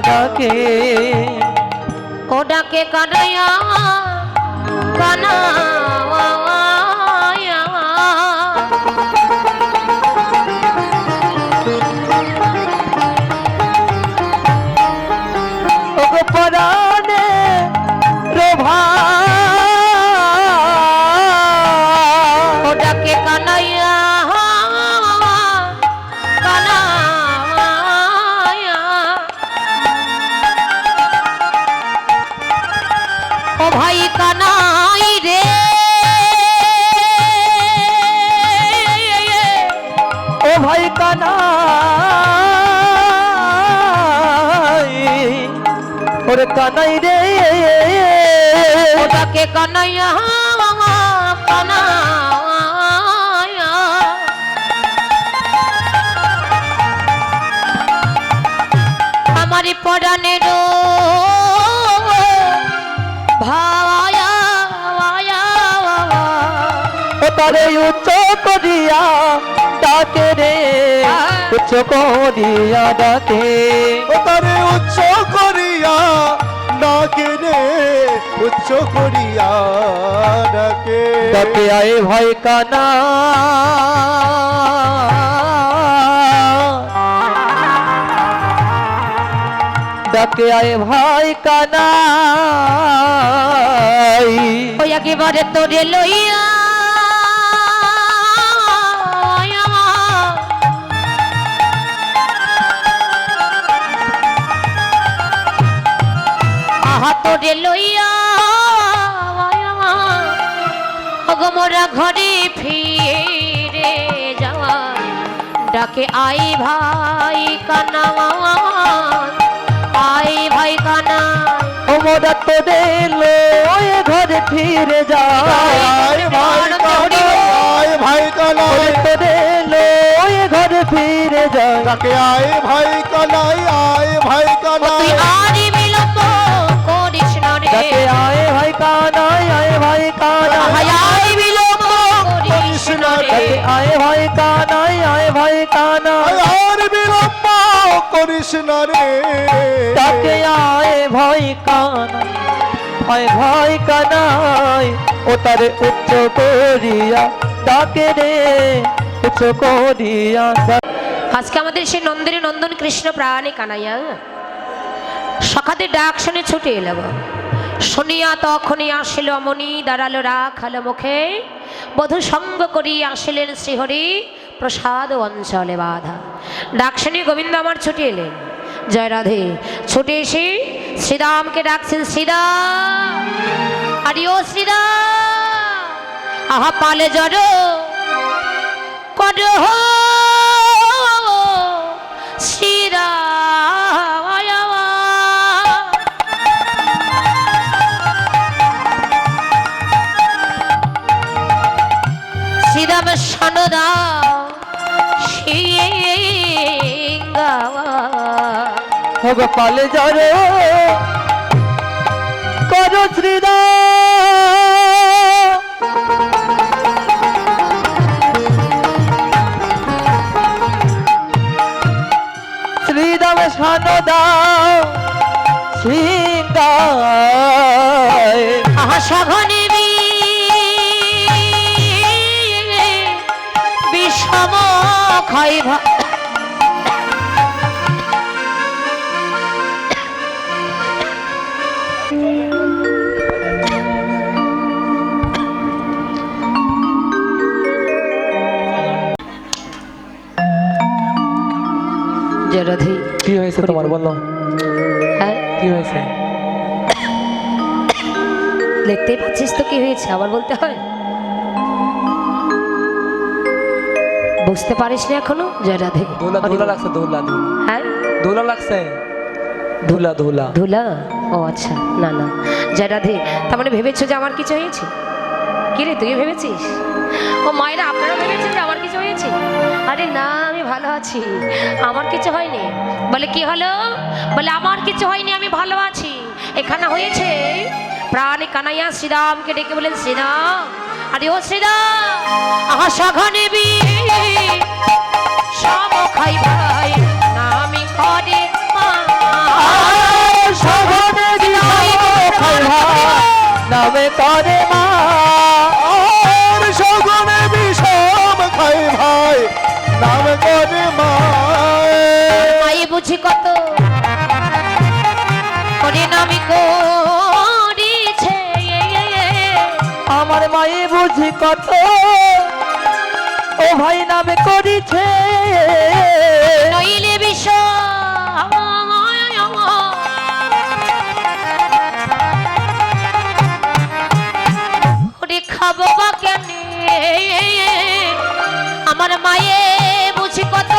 ডাকে ও ডাকে কানাইয়া কানাইয়া ওগো পরাণে রোভা ও ডাকে কানাইয়া কানাইয়া ও ভাই কানাই রে ও ভাই কানাই ওরে কানাই রে ও ডাকে কানাইয়া কানাইয়া আমারি পরাণের ভায়া ভায়া ও তারে উচ্চ করিয়া ডাকে রে উচ্চ করিয়া ডাকে ও তারে উচ্চ করিয়া ডাকে রে উচ্চ করিয়া ডাকে ডাকে আয় ভাই কানা ডাকে আয় ভাই কানাই ওই একেবারে তোরে লইয়া আহা তোরে লইয়া অগমরা ঘরে ফিরে যাওয়া ডাকে আই ভাই কানা আই ভাই কানা ও মোরা তোরে লয়ে ঘরে ফিরে যায় আয় ভাই কানা আয় ভাই কানা ওরে তোরে লয়ে ঘরে ফিরে যায় ডাকে আয় ভাই কানাই আয় ভাই কানা তুই আরি বিলম্ব করিস না রে ডাকে আয় ভাই কানাই আয় ভাই কানাই আই বিলম্ব করিস না রে ডাকে আয় ভাই কানাই আয় ভাই কানাই আর বিলম্ব করিস না রে ডাকে আয় ভাই কানাই আয় ভাই কানাই ও তারে উচ্চ করিয়া ডাকে রে উচ্চ করিয়া আজকে আমাদের সেই নন্দিনী নন্দন কৃষ্ণ প্রাণী কানাইয়া সখাদের ডাক শুনে ছুটে এলো শুনিয়া তখনই আসিল অমনি দাঁড়ালো রাখালো মুখে বধূ সঙ্গ করি আসিলেন শ্রীহরি প্রসাদ অঞ্চলে বাধা ডাক শুনে গোবিন্দ আমার ছুটে এলেন জয় রাধে ছুটে এসে শ্রীরামকে ডাকছেন শ্রীরাম আরে ও শ্রীরাম আহা পালে জড় কর শ্রীরাম সনদা সিংহাওয়া হোগো পালে জড়ো করো শ্রীদা শ্রীদাম সানদা সিংহায় আহা সঘনে বিষম ক্ষয় জয়রাধে কি হয়েছে তোমার বলো হ্যাঁ কি হয়েছে দেখতেই পাচ্ছিস তো কি হয়েছে আবার বলতে হয় বুঝতে পারিস না এখনো জয়রাধে ধুলা ধুলা লাগছে ধুলা ধুলা হ্যাঁ ধুলা লাগছে ধুলা ধুলা ধুলা ও আচ্ছা না না জয়রাধে তার মানে ভেবেছো যে আমার কিছু হয়েছে কি রে তুই ভেবেছিস ও মায়েরা আপনারা ভেবেছেন যে আমার কিছু হয়েছে আরে না আমি ভালো আছি আমার কিছু হয়নি বলে কি হলো বলে আমার কিছু হয়নি আমি ভালো আছি এখানে হয়েছে প্রাণী কানাইয়া শ্রীরামকে ডেকে বলেন শ্রীরাম আরে ও শ্রীরাম আহা সঘনে বি সম খাই ভাই না আমি ঘরে বুঝি কত ওরে নামি করিছে আমার মায়ে বুঝি কত ও ভাই নামে করিছে নইলে বিষ ওরে খাবো বা কেন আমার মায়ে বুঝি কত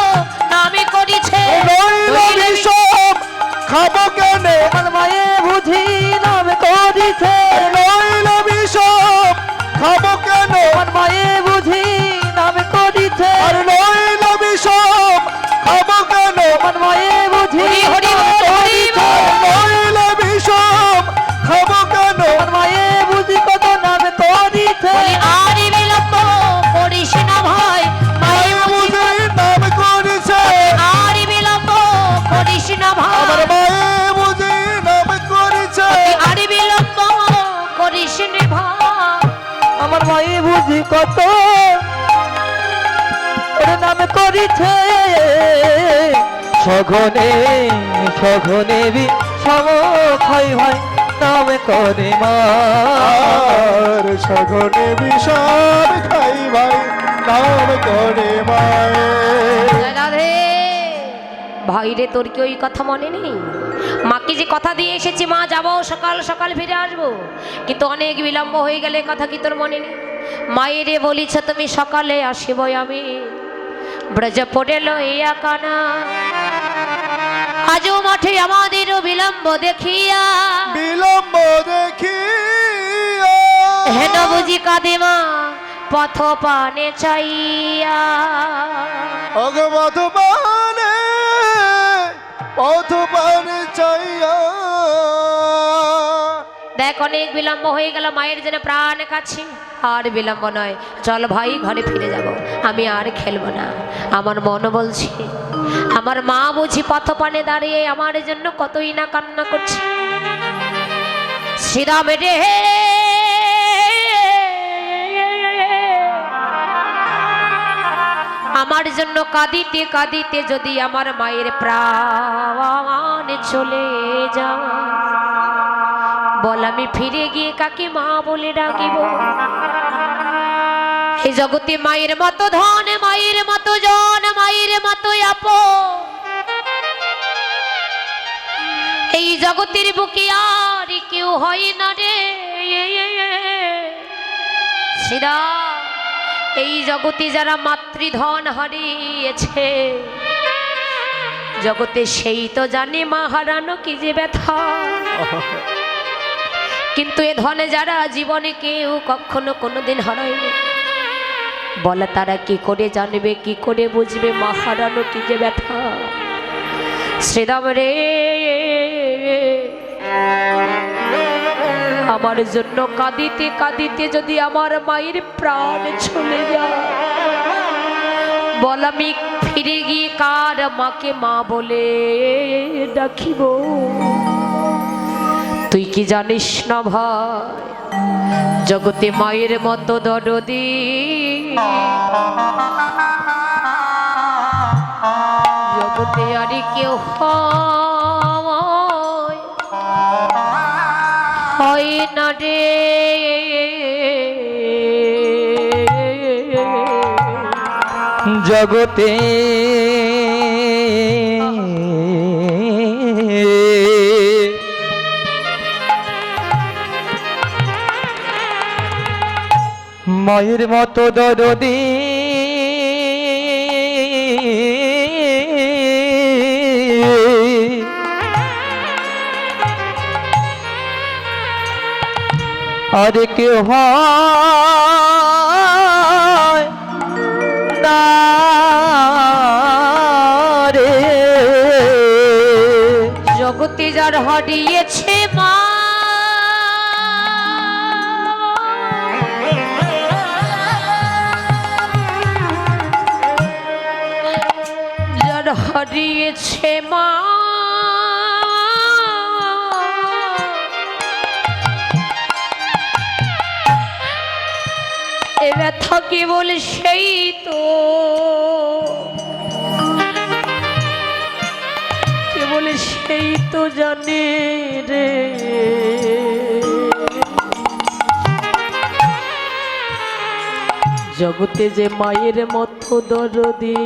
নামে করিছে নইল বিষম খাবো কেনে আমার মায়ে বুঝি নামে করিছে নইল বিষম খাবো কেনে আমার মায়ে বুঝি নামে করিছে আর নইল বিষম খাবো কেনে আমার মায়ে বুঝি হরি হরি বল, হরি বল। নইল বিষম খাবো কেনে আমার মায়ে বুঝি কত নামে করিছে বলি আর বিলম্ব করিস না ভাই মায়ে বুঝি বুঝি নাম করেছে আর বিলম্ব করিস না আমার ভাই মায়ে বুঝি নাম করেছে আর বিলম্ব করিস না ভাই আমার মায়ে বুঝি কত ওর নামে করিছে সঘনে সঘনে বি সম ভাই ভাই নামে করে মা আর সঘনে বিষম খাই ভাই নাম করে মায়ে রাধে ভাই রে তোর কি ওই কথা মনে নেই মাকে যে কথা দিয়ে এসেছি মা যাবো সকাল সকাল ফিরে আসবো কিন্তু অনেক বিলম্ব হয়ে গেলে কথা কি তোর মনে নেই মায়েরে বলিছ তুমি সকালে আসিব আমি ব্রজ পড়েল ইয়া কানা আজও মাঠে আমাদেরও বিলম্ব দেখিয়া বিলম্ব দেখি হেন বুঝি কাদিমা পথ পানে চাইয়া অগবধ পানে পথ পানে চাইয়া দেখ অনেক বিলম্ব হয়ে গেল মায়ের জন্য প্রাণ কাছে আর বিলম্ব নয় চল ভাই ঘরে ফিরে যাব আমি আর খেলবো না আমার মন বলছে আমার মা বুঝি পথপানে দাঁড়িয়ে আমার জন্য কতই না কান্না করছে শ্রীরাম রে আমার জন্য কাঁদিতে কাঁদিতে যদি আমার মায়ের প্রাণ চলে যাওয়া বল আমি ফিরে গিয়ে কাকে মা বলে ডাকিব এই জগতে মায়ের মতো ধন মায়ের মতো জন মায়ের মতো আপন এই জগতের বুকে আর কেউ হয় না রে সিদা এই জগতে যারা মাতৃধন হারিয়েছে জগতে সেই তো জানে মা হারানো কি যে ব্যথা কিন্তু এ ধনে যারা জীবনে কেউ কখনো কোনোদিন হারায়নি বলে তারা কি করে জানবে কি করে বুঝবে মা হারানো কি যে ব্যথা শ্রীরাম রে আমার জন্য কাঁদিতে কাঁদিতে যদি আমার মায়ের প্রাণ চলে যায় বল আমি ফিরে গিয়ে কার মাকে মা বলে ডাকিব তুই কি জানিস না ভাই জগতে মায়ের মতো দরদি জগতে আর কেউ হয় না রে জগতে মায়ের মতো দরদি আর কেউ হয় না রে জগতে যার হারিয়েছে মা যার হারিয়েছে মা এ ব্যথা কেবল সেই তো তো জানে রে, জগতে যে মায়ের মতো দরদি,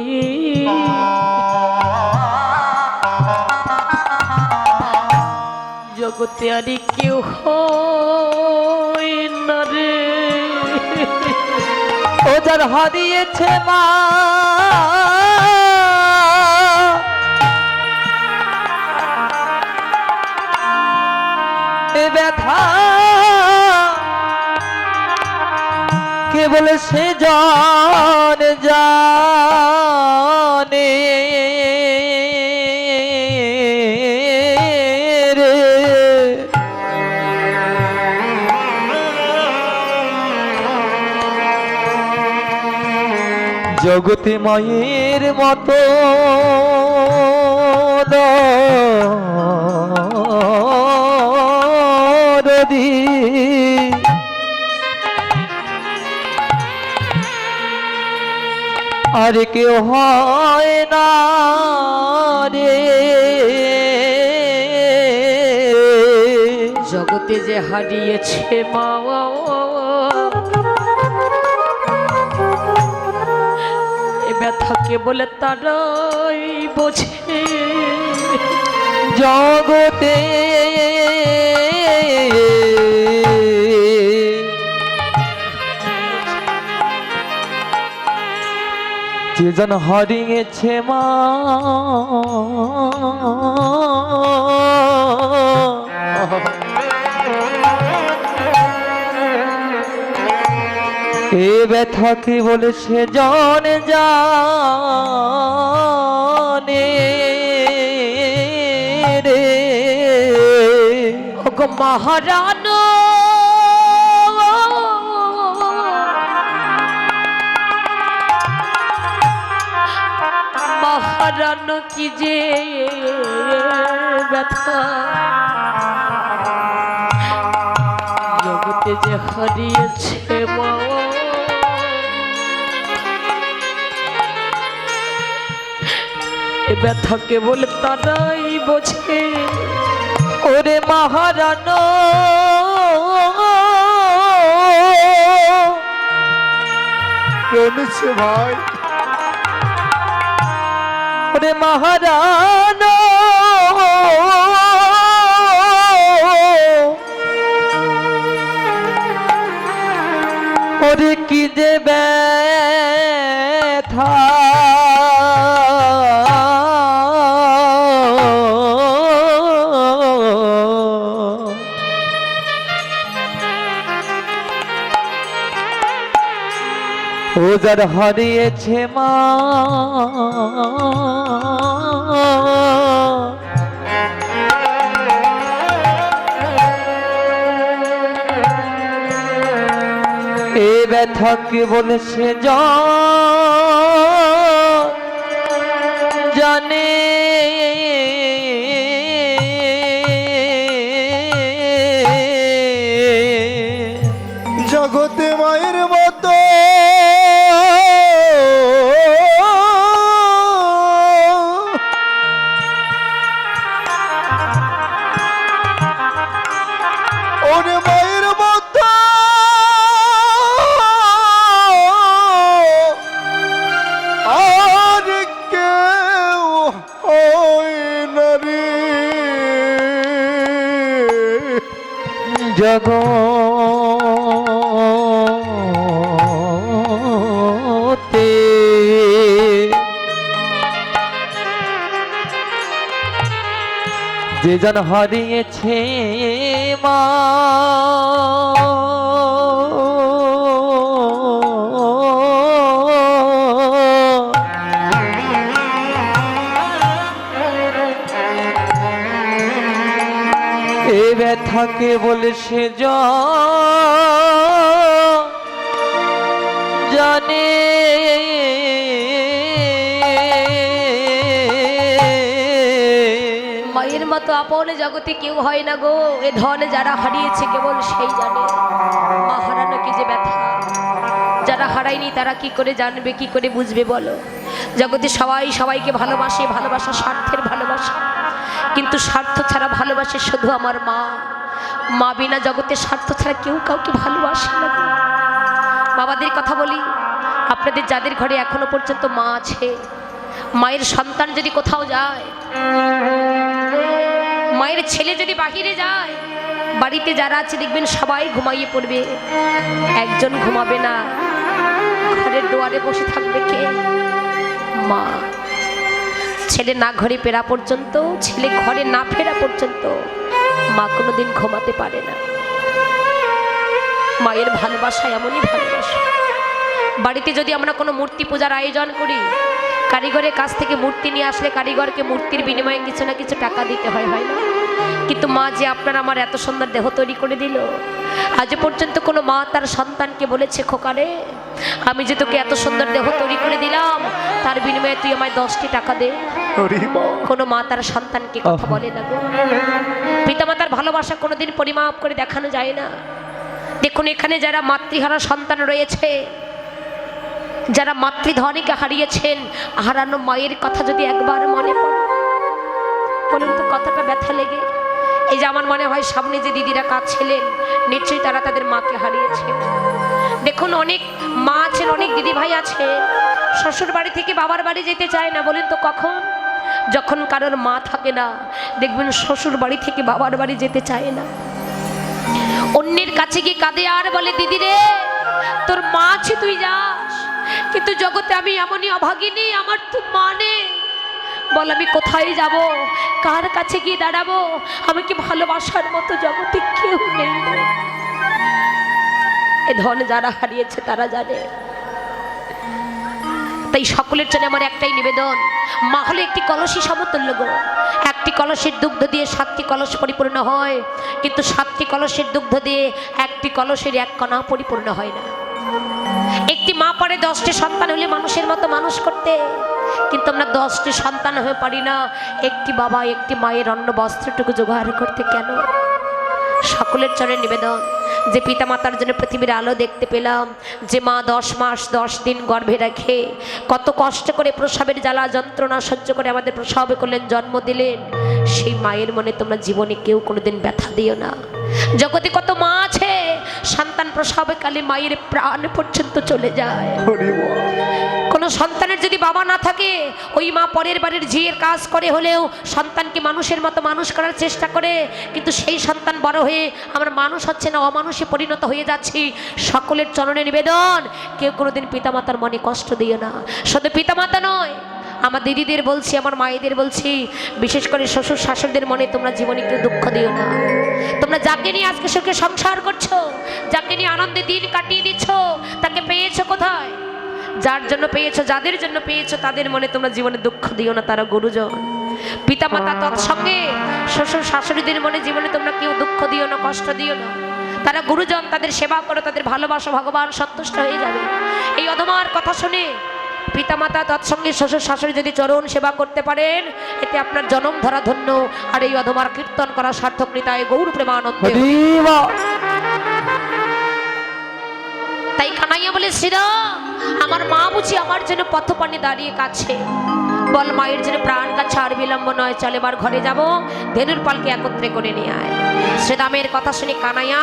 জগতে আর কেউ হয় না রে। ও যার হারিয়েছে মা এ ব্যথা কেবল সে জানে রে। জগতে মায়ের মতো দরদি আর কেউ হয় না রে। জগতে যে হারিয়েছে মা এ ব্যথাকে বলে তারাই বোঝে। জগতে যে জন হারিয়েছে মা এ ব্যথাকে বলে সে জানে রে। ওগো মহারানো মহারানো কি যে ব্যথা, জগতে যে হারিয়েছে মা এ ব্যথাকে বলে তারাই বোঝে। ওরে মহারানো কেনেছে ভাই? ওরে মহারানো ওরে কি যে ব্যথা ও যার হারিয়েছে মা এ ব্যথাকে বলে সে জানে জগতে মায়ের মতো ওরে মায়ের মতো আর কেউ হয় না রে। জগতে যে জন হারিয়েছে মা এ ব্যথাকে বলে সে জানে মায়ের মতো আপন জগতে কেউ হয় না গো। এ ধন যারা হারিয়েছে কেবল সেই জানে। মা হারানো কি যে ব্যথা, যারা হারায়নি তারা কি করে জানবে, কি করে বুঝবে বলো। জগতে সবাই সবাইকে ভালোবাসে, ভালোবাসা স্বার্থের ভালোবাসা, কিন্তু স্বার্থ ছাড়া ভালোবাসে শুধু আমার মা। মা বিনা জগতে স্বার্থ ছাড়া কেউ কাউকে ভালোবাসে না। বাবাদের কথা বলি, আপনাদের যাদের ঘরে এখনো পর্যন্ত মা আছে, মায়ের সন্তান যদি কোথাও যায়, মায়ের ছেলে যদি বাহিরে যায়, বাড়িতে যারা আছে দেখবেন সবাই ঘুমাইয়ে পড়বে, একজন ঘুমাবে না। ঘরের দুয়ারে বসে থাকবে কে? মা। ছেলে না ঘরে ফেরা পর্যন্ত, ছেলে ঘরে না ফেরা পর্যন্ত মা কোনোদিন ঘুমাতে পারে না। মায়ের ভালোবাসা এমনই ভালোবাসা। বাড়িতে যদি আমরা কোনো মূর্তি পূজার আয়োজন করি, কারিগরের কাছ থেকে মূর্তি নিয়ে আসলে কারিগরকে মূর্তির বিনিময়ে কিছু না কিছু টাকা দিতে হয়, হয় না? কিন্তু মা যে আপনার আমার এত সুন্দর দেহ তৈরি করে দিল, আজ পর্যন্ত কোনো মা তার সন্তানকে বলেছে, খোকারে আমি যে তোকে এত সুন্দর দেহ তৈরি করে দিলাম, তার বিনিময়ে তুই আমায় 10টি টাকা দে? কোনো মা তার সন্তানকে কথা বলে না গো। পিতামাতার ভালোবাসা কোনোদিন পরিমাপ করে দেখানো যায় না। দেখুন, এখানে যারা মাতৃহারা সন্তান রয়েছে, যারা মাতৃধনীকে হারিয়েছেন, হারানো মায়ের কথা যদি একবার মনে পড়ে, বলুন তো কথাটা ব্যথা লেগে। এই যে আমার মনে হয় সামনে যে দিদিরা কাঁদছিলেন, নিশ্চয়ই তারা তাদের মাকে হারিয়েছে। দেখুন, অনেক মা আছেন, অনেক দিদি ভাই আছে, শ্বশুর বাড়ি থেকে বাবার বাড়ি যেতে চায় না। বলেন তো কখন? যখন কারোর মা থাকে না, দেখবেন শ্বশুর বাড়ি থেকে বাবার বাড়ি যেতে চায় না, অন্যের কাছে গিয়ে কাঁদে আর বলে, দিদি রে তোর মা আছে তুই যাস, কিন্তু জগতে আমি এমনই অভাগিনী, আমার তো মা নেই। বল আমি কোথায় যাব, কার কাছে গিয়ে দাঁড়াবো? আমাকে ভালোবাসার মতো জগতে কেউ নেই। এ ধন যারা হারিয়েছে তারা জানে। তাই সকলের জন্য আমার একটাই নিবেদন, মা হলো একটি কলসী সমতুল্য গো। একটি কলসের দুগ্ধ দিয়ে 7টি কলস পরিপূর্ণ হয়, কিন্তু 7টি কলসের দুগ্ধ দিয়ে একটি কলসের এক কণা পরিপূর্ণ হয় না। একটি মা পারে 10টি সন্তান হলে মানুষের মতো মানুষ করতে, কিন্তু আমরা 10টি সন্তান হয়ে পারি না একটি বাবা একটি মায়ের অন্ন বস্ত্রটুকু জোগাড় করতে। কেন? সকলের চরণে নিবেদন, যে পিতামাতার জন্য পৃথিবীর আলো দেখতে পেলাম, যে মা 10 মাস 10 দিন গর্ভে রাখে কত কষ্ট করে প্রসবের জ্বালা যন্ত্রণা সহ্য করে আমাদের প্রসব করলেন, জন্ম দিলেন, সেই মায়ের মনে তোমরা জীবনে কেউ কোনোদিন ব্যথা দিও না। জগতে কত মা আছে, সন্তান প্রসবকালে মায়ের প্রাণ পর্যন্ত চলে যায়। কোনো সন্তানের যদি বাবা না থাকে, ওই মা পরের বাড়ির ঝিয়ের কাজ করে হলেও সন্তানকে মানুষের মতো মানুষ করার চেষ্টা করে, কিন্তু সেই সন্তান বড় হয়ে আমার মানুষ হচ্ছে না, অমানুষে পরিণত হয়ে যাচ্ছি। সকলের চরণে নিবেদন, কেউ কোনোদিন পিতামাতার মনে কষ্ট দিও না। শুধু পিতামাতা নয়, আমার দিদিদের বলছি, আমার মায়েদের বলছি, বিশেষ করে শ্বশুর শাশুড়িদের মনে তোমরা জীবনে কেউ দুঃখ দিও না। তোমরা যাকে নিয়ে আজকে সুখে সংসার করছো, যাকে নিয়ে আনন্দে দিন কাটিয়ে দিচ্ছ, তাকে পেয়েছো কোথায়? যার জন্য পেয়েছো, যাদের জন্য পেয়েছো, তাদের মনে তোমরা জীবনে দুঃখ দিও না। তারা গুরুজন, পিতামাতা, তৎসঙ্গে শ্বশুর শাশুড়িদের মনে জীবনে তোমরা কেউ দুঃখ দিও না, কষ্ট দিও না। তারা গুরুজন, তাদের সেবা করো, তাদের ভালোবাসা, ভগবান সন্তুষ্ট হয়ে যাবে। এই অধমার কথা শুনে পিতামাতা তৎসঙ্গে শ্বশুর শাশুড়ি যদি চরণ সেবা করতে পারেন, এতে আপনার জনম ধরা ধন্য, আর এই অধমার কীর্তন করা সার্থক। নিতাই গৌর প্রেমানন্দ। তাই কানাইয়া বলে, শ্রীরাম আমার মা বুঝি আমার জন্য পথপানে দাঁড়িয়ে কাছে, বল মায়ের জন্য প্রাণ কাছে আর বিলম্ব নয়, চল এবার ঘরে যাব, ধেনুর পালকে একত্রে করে নিয়ে আয়। শ্রীরামের কথা শুনে কানাইয়া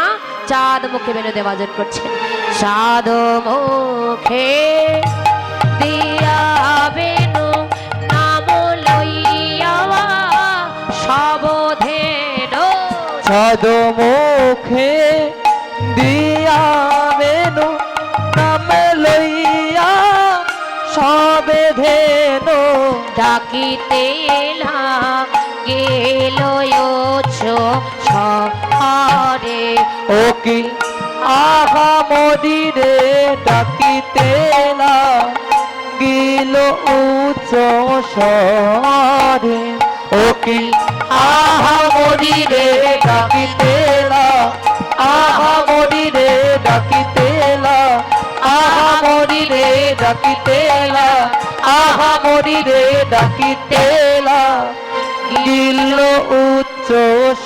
চাঁদ মুখে বেরো দেবাজন করছেন। চাঁদ মুখে দিয়া বেনু নাম লইয়া সবধেনো, চাঁদ মুখে দিয়া বেনু নাম লইয়া সবে ধেনু, ডাকিতে গেল শহরে। ও কি আহা মদিরে ডাকিতে গিল উচ্চ স্বরে। ও কি আহা মদিরে ডাকিতে, আহা মদিরে ডাকিতে, আহা মদিরে ডাকিতে, আহা মদিরে ডাকিতে গিল উচ্চ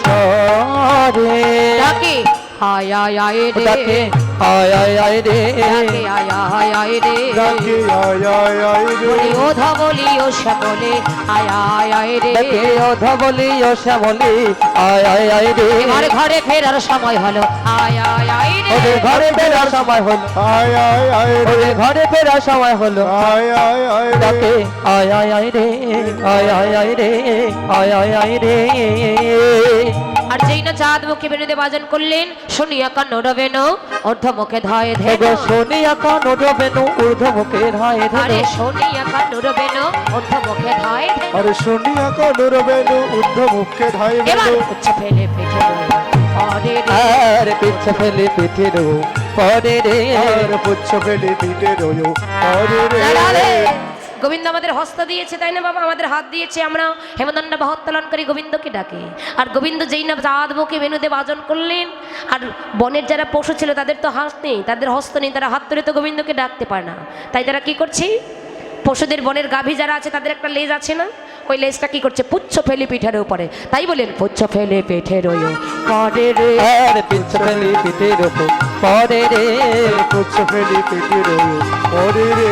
স্বরে। ডাকে হায় আয় রে, ডাকে আয় আয় আয় রে ডাকে আয় আয় আয় রে ডাকে আয় আয় আয় রে বলি ও ধবলি ও শ্যামলে আয় আয় আয় রে ডাকে ও ধবলি ও শ্যামলি আয় আয় আয় রে এবার ঘরে ফেরার সময় হলো আয় আয় আয় রে ওদের ঘরে ফেরার সময় হলো আয় আয় আয় রে ওদের ঘরে ফেরার সময় হলো আয় আয় আয় ডাকে রে আয় আয় আয় রে আয় আয় আয় রে আয় আয় আয় রে আর যেই না চাঁদ মুখে বেরোতে বাজন করলেন শুনিয়া কান রবেন অর্ধমুখে ধয় ওগো ধেন সোনিয়া কান রবেনু ঊর্ধ্বমুখের হায় আরে ধরে শুনিয়া কান রবেন অর্ধমুখে ধয় ধেন আরে শুনিয়া কনুর বেনু ঊর্ধ্ব মুখে ধাই এবার বেনু উচ্চ ফেলে পেটে পরে রে আর পিছে ফেলে পিঠের পরে রে আর পুচ্ছ ফেলি পিঠে রয়ো আরে রে দাঁড়ালে। গোবিন্দ আমাদের হস্ত দিয়েছে তাই না বাবা, আমাদের হাত দিয়েছে, আমরা হেমদণ্ড বাহত্তলনকারী গোবিন্দকে ডাকে। আর গোবিন্দ যেই না চাঁদ মুখে বেনুতে বাজন করলেন, আর বনের যারা পশু ছিল তাদের তো হাত নেই, তাদের হস্ত নেই, তারা হাত তুলে তো গোবিন্দকে ডাকতে পারে না। তাই তারা কি করছে, পশুদের বনের গাভী যারা আছে তাদের একটা লেজ আছে না, ওই লেজটা কি করছে, পুচ্ছ ফেলে পিঠের উপরে। তাই বলেন পুচ্ছ ফেলে পিঠের পরে রে আর পিছে ফেলে পিঠের পরে রে পুচ্ছ ফেলি পিঠে রয়ো আরে রে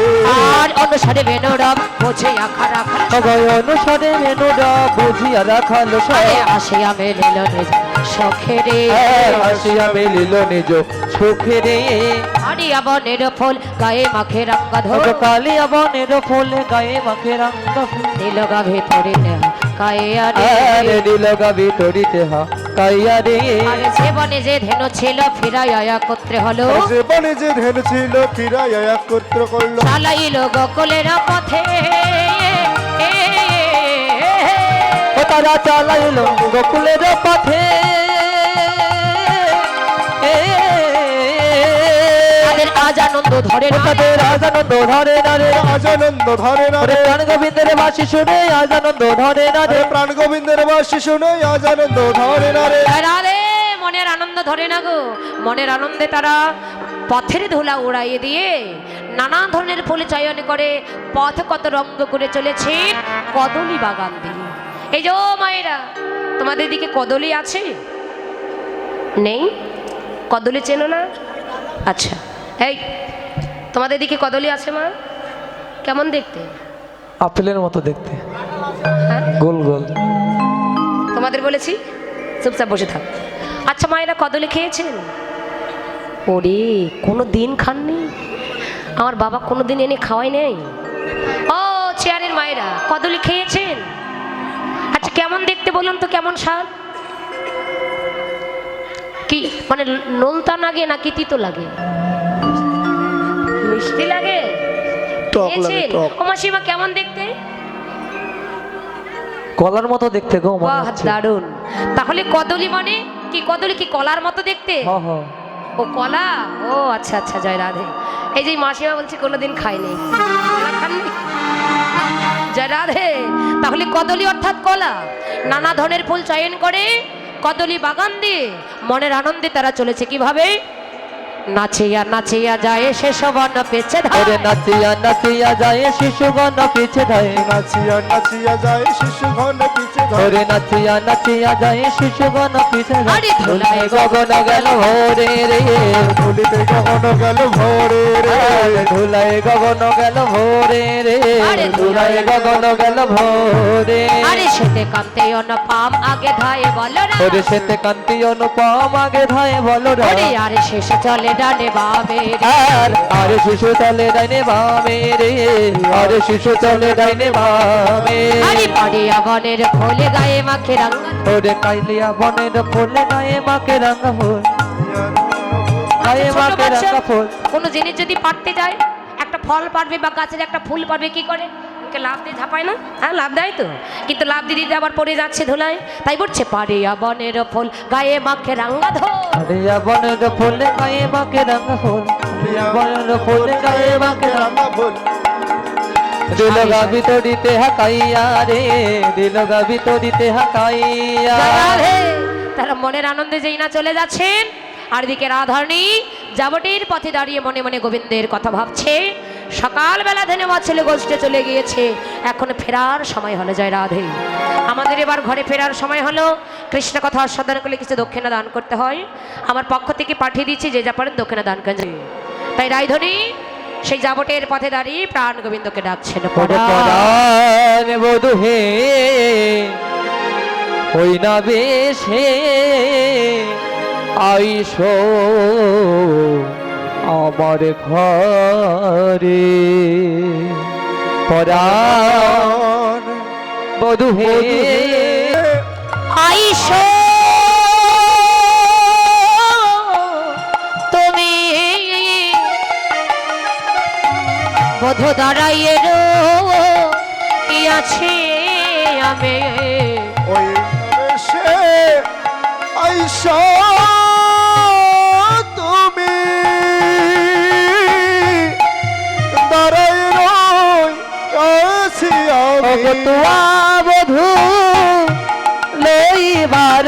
আর অনুসারে বেনরব বোঝে আখা রাখা সবাই অনুসারে মেনুরা বুঝিয়া রাখালো আরে সব আসিয়া মেলিল নিজ সখে রে আসিয়া মেলিল নিজ সুখে রে আরিয়া বনের ফুল গায়ে মাখে রাঙ্গা ধর কালিয়া বনের ফুলে গায়ে মাখে রঙ্গ নীল গাভে ধরে নেহা গায়ে আরে আরে দিল গাবি তরিতে হা কাইয়া রে আরে সে বনে যে ধেনু ছিল ফিরাই আয়া কত্রে হলো যে বনে যে ধ্যান ছিল ফিরাই একত্র করলো চালাইল গোকুলের পথে ও তারা চালাইল গোকুলের পথে তাদের আজ আনন্দ ধরে না তাদের আজানন্দ ধরে না রে আজ আনন্দ ধরে না ওরে রে প্রাণ গোবিন্দের বাসি শুনে আজানন্দ ধরে না রে আরে প্রাণ গোবিন্দের বাসি শুনে আজ আনন্দ ধরে না রে আরে মনের আনন্দ ধরে না গো, মনের আনন্দে তারা পথের ধুলা উড়াইয়ে দিয়ে নানা ধরনের ফুল চয়ন করে পথ কত রঙ্গ করে চলেছেন কদলী বাগান দিয়ে। এই যে ও মায়েরা, তোমাদের দিকে কদলী আছে? নেই? কদলী চেনো না? আচ্ছা, এই তোমাদের দিকে কদলী আছে মা? কেমন দেখতে? আপেলের মতো দেখতে, হ্যাঁ গোল গোল। তোমাদের বলেছি চুপচাপ বসে থাক। আচ্ছা মায়েরা কদলী খেয়েছেন? ওরে কোনো দিন খাননি? আমার বাবা কোনো দিন এনে খাওয়াই নেই? ও চেয়ারের মায়েরা, কদলী খেয়েছেন? আচ্ছা কেমন দেখতে বলুন তো, কেমন স্বাদ? কি মানে নোনতা লাগে নাকি তিতো লাগে? মিষ্টি লাগে? টক লাগে, খেয়েছেন? টক। ও মাসিমা কেমন দেখতে? কলার মতো দেখতে গো মনে বাহ হচ্ছে। দারুণ। তাহলে কদলী মানে কি, কদলী কি কলার মতো দেখতে? হ হ। ও কলা, ও আচ্ছা আচ্ছা, জয় রাধে। এই যে মাসিমা বলছি কোনোদিন খাইনি, কলা খাননি? জয় রাধে। তাহলে কদলী অর্থাৎ কলা, নানা ধরনের ফুল চয়ন করে কদলী বাগান দিয়ে মনের আনন্দে তারা চলেছে কিভাবে, নাচিয়া নাচিয়া যায় শেষ বর্ণ পেছে ওরে নাচিয়া নাচিয়া যায় শিশুগণ পিছে ধায় নাচিয়া নাচিয়া যায় শিশু ঘন পিছে ধরে ওরে নাচিয়া নাচিয়া যায় শিশুগণ পিছে ধায় আরে ধুলায় গগন গেল ভোরে রে ধুলিতে গগন গেল ভোরে রে আরে ধুলায় গগন গেল ভোরে রে আরে ধুলায় গগন গেল ভোরে আরে সেতে কান্তে পাম আগে ধায়ে বলো না ওরে সেতে কান্তি অনুপম আগে ধায় বলো রে ওরে আরে শেষে চলে ডানে বামে রে। আরে শিশু চলে ডাইনে বামে রে আরে শিশু চলে ডাইনে বামে আরে পড়িয়া বনের ফুলে গায়ে মাখে রাঙ্গা ওরে কাইলিয়া বনের ফুলে গায়ে মাকে রাঙা ফুল গায়ে ছোট মাকে বাচ্চা রাঙা ফুল কোনো জিনিস যদি পারতে যায়, একটা ফল পারবে বা গাছের একটা ফুল পারবে, কি করে ওকে লাভ দিয়ে ঝাপায় না? হ্যাঁ লাভ দেয় তো, কিন্তু লাভ দিয়ে দিতে আবার পড়ে যাচ্ছে ধুলায়। তাই বলছে পাড়িয়া বনের ফুল গায়ে মাখে রাঙ্গা ধর কাইলিয়া বনের ফুলে গায়ে মাকে রাঙা ফুল বনের ফুলে গায়ে মাকে রাঙা রাঙা ফুল দিল গাবি তরিতে হাকাইয়া রে দিল গাবি তরিতে হাকাইয়া রাধে। তারা মনের আনন্দে যেই না চলে যাচ্ছেন, আর দিকে রাধারণী যাবটির পথে দাঁড়িয়ে মনে মনে গোবিন্দের কথা ভাবছে। সকালবেলা ধেনে আমার ছেলে গোষ্ঠে চলে গিয়েছে, এখন ফেরার সময় হলো। জয় রাধে। আমাদের এবার ঘরে ফেরার সময় হলো। কৃষ্ণ কথা আস্বাদন করলে কিছু দক্ষিণা দান করতে হয়। আমার পক্ষ থেকে পাঠিয়ে দিচ্ছি, যে যা পারেন দক্ষিণা দান করেন। তাই রায়ধনী সেই যাবটের পথে দাঁড়িয়ে প্রাণ গোবিন্দকে ডাকছেন। পরাণ বধূ হে হই না বেশে আইসো আমার ঘরে। পরাণ বধূ হে আইসো তুমি বধূ দাঁড়াইয়ে কি আছে আমি ওই সে আইসা তুমি দাঁড়াই রইছি আমি। তুয়া বধূ লইবার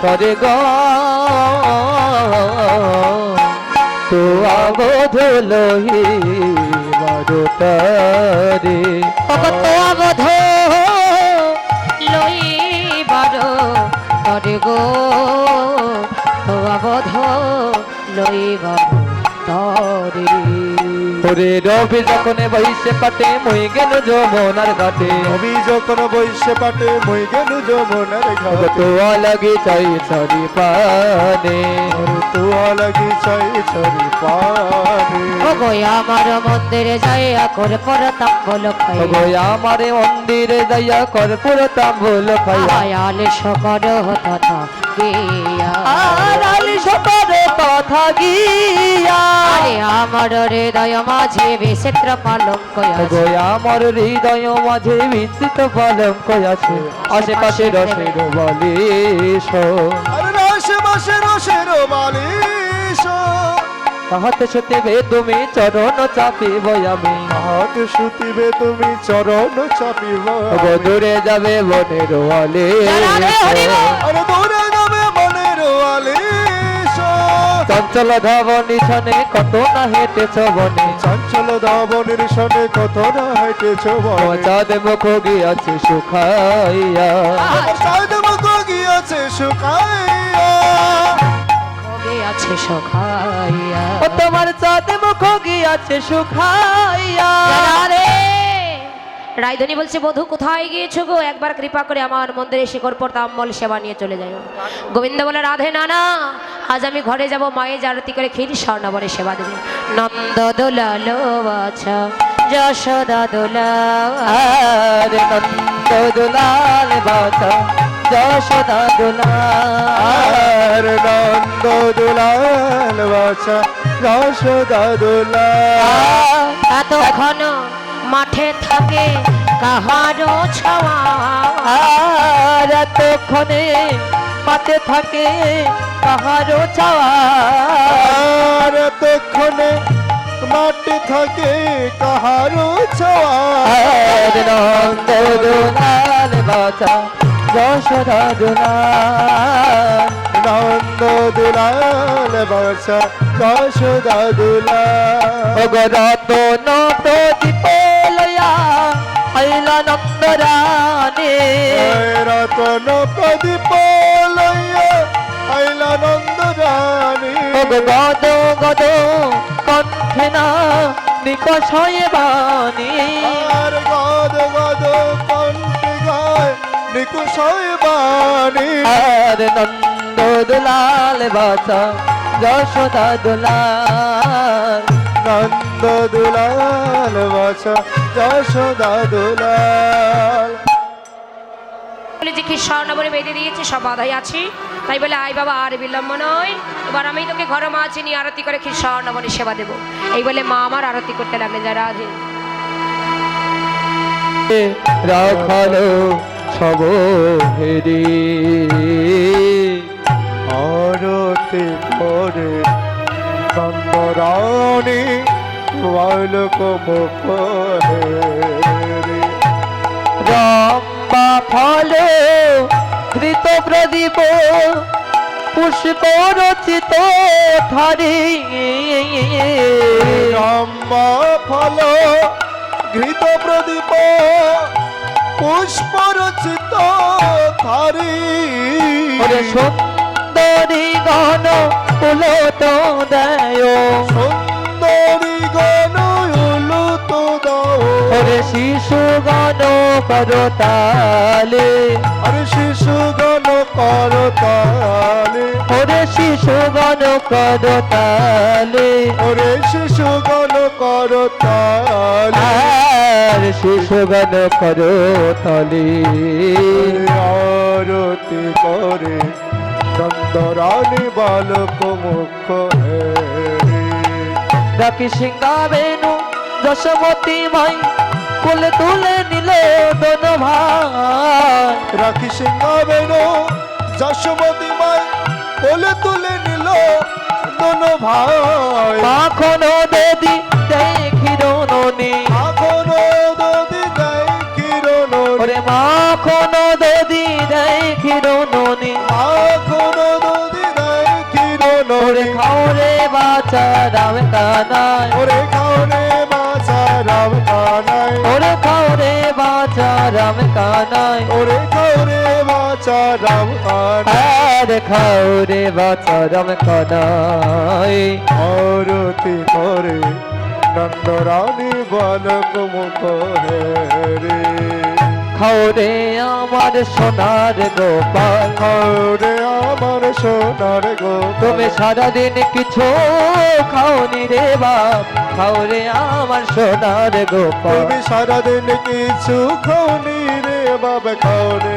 তরে গ তুয়া বধূ লইবার তরে তোয়া বধূ লইবার তরে গো তোয়া বধূ লইবার তরে। ওরে রবি যখন বইসে পাটে মই গেল যমুনার ঘাটে আমি যখন বৈশে পাটে মই গেল যমুনার ঘাটে। তোয়া লাগি চাই ছড়ি পানে তুয়া লাগি চাই ছড়ি পানে। ও গো আমার মন্দিরে যাইয়া করে পরতাম বলো খাই গো আমার মন্দিরে যাইয়া কর পুরতাম ভুল খাইয়া আয়ালে সকর তথা গিয়া আর আলি সকার কথা গিয়া আরে আমার হৃদয় মাঝে বিচিত্র পালঙ্ক গো আমার হৃদয় মাঝে বিস্তৃত পালঙ্ক আছে আশেপাশে রসের বালিশ আর রসে বসে রসের বালিশ। তাহাতে সতিবে তুমি চরণ চাপিব আমি হাতে শুতিবে তুমি চরণ চাপিব। গো দূরে যাবে বনের ওয়ালে আর দূরে যাবে মনের আলিশ। চঞ্চল ধাবনী ছনে কত না হেঁটেছ বনে চঞ্চল দাবনের সনে কত না হাইটেছ বনে। চাঁদ মুখ গিয়াছে শুকাইয়া চাঁদ মুখ গিয়াছে শুকাইয়া। আছে সখাইয়া ও তোমার চাঁদ মুখ গিয়াছে শুকাইয়া রে রায়ধনী বলছে বধূ কোথায় গিয়েছো গো, একবার কৃপা করে আমার মন্দিরে শিকড় পর তাম্বল সেবা নিয়ে চলে যাও। গোবিন্দ বলে রাধে না না, আজ আমি ঘরে যাব, মায়ের আরতি করে ক্ষীর স্বর্ণবরে সেবা দেবে। নন্দ দোলাল বাছা যশোদা দোলাল আরে নন্দ দুলাল বাছা যশোদা দুলাল আর নন্দ দুলাল বাছা যশোদা দুলাল। এতক্ষণ মাঠে থাকে কাহারো ছাওয়া আর এতক্ষণে পাতে থাকে কাহারো চাওয়া আর এতক্ষণে মাটি থাকে কাহারো ছোঁয়া। আর নন্দ দুলাল বাছা যশোদা দুলাল নন্দ দুলাল বাছা যশোদা দুলাল। রতন প্রদীপ লয়া আইলা নন্দ রানী রতন প্রদীপ লইয়া আইলা নন্দ রানী। গদ গদ কণ্ঠে না নিকষ হয়ে বাণী আর গদ গদ কণ্ঠে গায় নিকুশ বাণী। আর নন্দ দুলাল বাছা যশোদা দুলাল নন্দ দুলাল বাছা যশোদা দুলাল। বলে যে কি স্বর্ণবরে বেঁধে দিয়েছে, সব বাধাই আছি, তাই বলে আই বাবা আর বিলম্ব নয়, এবার আমি তোকে ঘরে মাঝে নিয়ে আরতি করে কি স্বর্ণবরে সেবা দেবো। এই বলে মা আমার আরতি করতে লাগলে। যা রাধে রাখালো সব হেরি আরতি করে নন্দরানী বালক মুখ হেরি। রম্বা ফল ধৃত প্রদীপ পুষ্প রচিত থারি রম্বা ফল ঘৃত প্রদীপ পুষ্প রচিত থারি ওরে সুন্দরী গণ উলট দেয় সুন্দরী গণ উলুত দাও ওরে শিশু গণ করতালে আরে শিশু গণ করতালে ওরে শিশু গণ করতালে ওরে শিশু গণ করতালে আর শিশু গণ করতালে আরতি করে নন্দরানী বালক মুখ ডাকি সিংহাবেনু যশোমতী মাই কোলে তুলে নিল দোন ভাই রাখি সিংহাবেন যশোমতী মাই কোলে তুলে নিল দোনো ভাই মাখন দেদি দেখির ননি এখনো যদি দেয় কিরণ ওরে মাখন দেদি দেখির ননি এখনো যদি দেয় কিরণ ওরে খাওরে বাচ্চা রাম কানাই ওরে খাওনে বাসা রাম কানাই ওরে খাওরে বাচ্চা রাম কানাই ওরে খাওরে বাসা রাম কানাই আর খাওরে বাচ্চা রাম কানাই আরতি করে নন্দরানী বালক মুখ রে খাওরে আমার সোনার গোপাল খাওরে আমার সোনার গো তুমি সারাদিন কিছু খাওনি রে বাপ খাওরে আমার সোনার গোপাল তুমি সারাদিন কিছু খাওনি রে বাবা খাওরে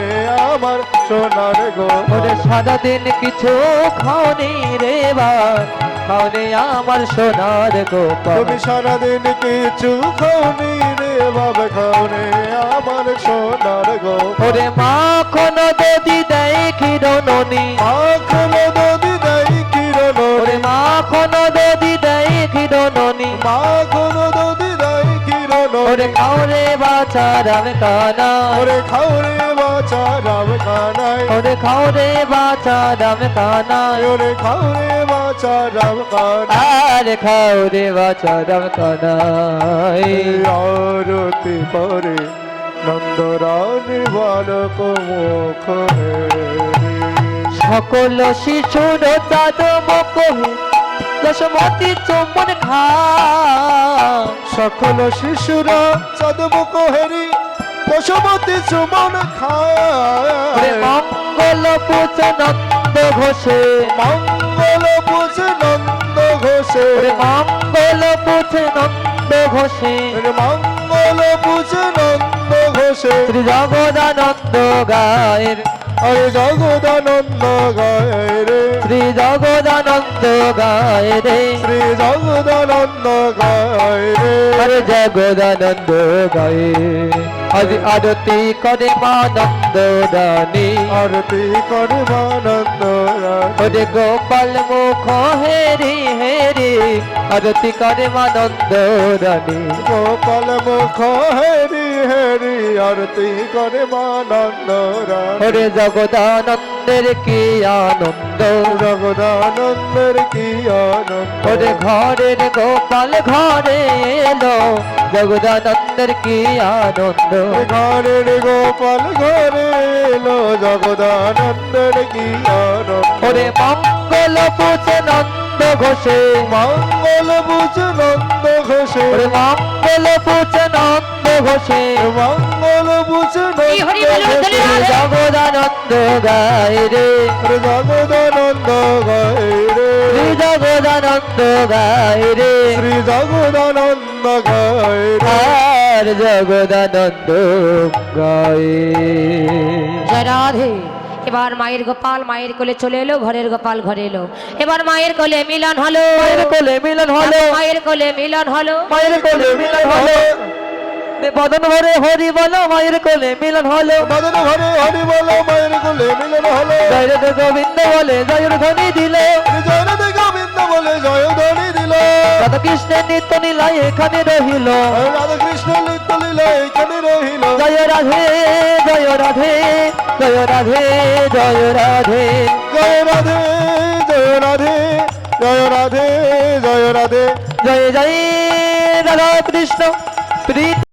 আমার সোনার গো ওরে সারাদিন কিছু খাওনি রে বাপ খাওরে আমার সোনার গোপাল তুমি সারাদিন কিছু খাওনি রে বাবা খাওরে আমার সোনার গো ওরে মাখন যদি দেয় ক্ষীরননি এখনো যদি দেয় কিরণ ওরে মাখন যদি দেয় ক্ষীরননি এখনো যদি দেয় কিরণ ওরে খাওরে বাছা রাম কানা ওরে খাওরে বাচা রাম কানাই ওরে খাওরে বাছা রাম কানা ওরে খাওরে বাচা রাম কানাই আর খাওরে বাছা রাম কানাই আরতি করে নন্দরানী বালক মুখ সকল শিশুর চাঁদ মুখে যশোমতী চুম্বন খা সকল শিশুরা চাঁদমুখ হেরি পশুমতি চুমন ওরে খায় মঙ্গল পুচ নন্দ ঘোষে মঙ্গল বুঝ নন্দ ঘোষে ওরে মঙ্গল পুচ নন্দ ঘোষে মঙ্গল বুঝ নন্দ ঘোষে শ্রী জগদানন্দ গায়ের আরে জগদানন্দ গায় রে শ্রী জগদানন্দ গায় রে শ্রী জগদানন্দ গায় রে আরে জগদানন্দ গায়ে আজ আরতি করে মানন্দ রানী আরতি করে মানন্দ ওরে গোপাল মুখ হেরি হেরি আরতি করে মানন্দ রানী গোপাল মুখ হেরি হেরি আরতি করে মানন্দ ওরে জগদানন্দের কি আনন্দ জগদানন্দের কি আনন্দ ওরে ঘরের গোপাল ঘরে এলো জগদানন্দের কি আনন্দ ঘরের গোপাল ঘরে এলো জগদানন্দের কি আনন্দ ওরে মঙ্গল পুছে নন্দ ঘোষে মঙ্গল বুঝ নন্দ ঘোষে ওরে মঙ্গল পুছে নন্দ ঘোষে মঙ্গল বুঝ কি হরি বল নন্দ ধরে শ্রী জগদানন্দ গায় রে জগদানন্দ গায় রে শ্রী জগদানন্দ গায় রে শ্রী জগদানন্দ গায় রে আর জগদানন্দ গায়ে জয় রাধে। এবার মায়ের গোপাল মায়ের কোলে চলে এলো, ঘরের গোপাল ঘরে এলো। এবার মায়ের কোলে মিলন হলো, মায়ের কোলে মিলন হলো মায়ের কোলে মিলন হলো। মায়ের কোলে মিলন হলো বদন ভরে হরি বলো মায়ের কোলে মিলন হলো মদন ঘরে হরি বলো মায়ের কোলে মিলন হলো জয় রে গোবিন্দ বলে জয়ের ধ্বনি দিল জয় রাধে গোবিন্দ বলে জয় ধ্বনি দিল রাধা কৃষ্ণের নিত্য নীলায় এখানে রহিল রাধা কৃষ্ণ নিত্য লীলা এখানে রহিল জয় রাধে জয় রাধে জয় রাধে জয় রাধে জয় রাধে রাধে জয় রাধে জয় রাধে জয় জয় রাধা কৃষ্ণ প্রীতি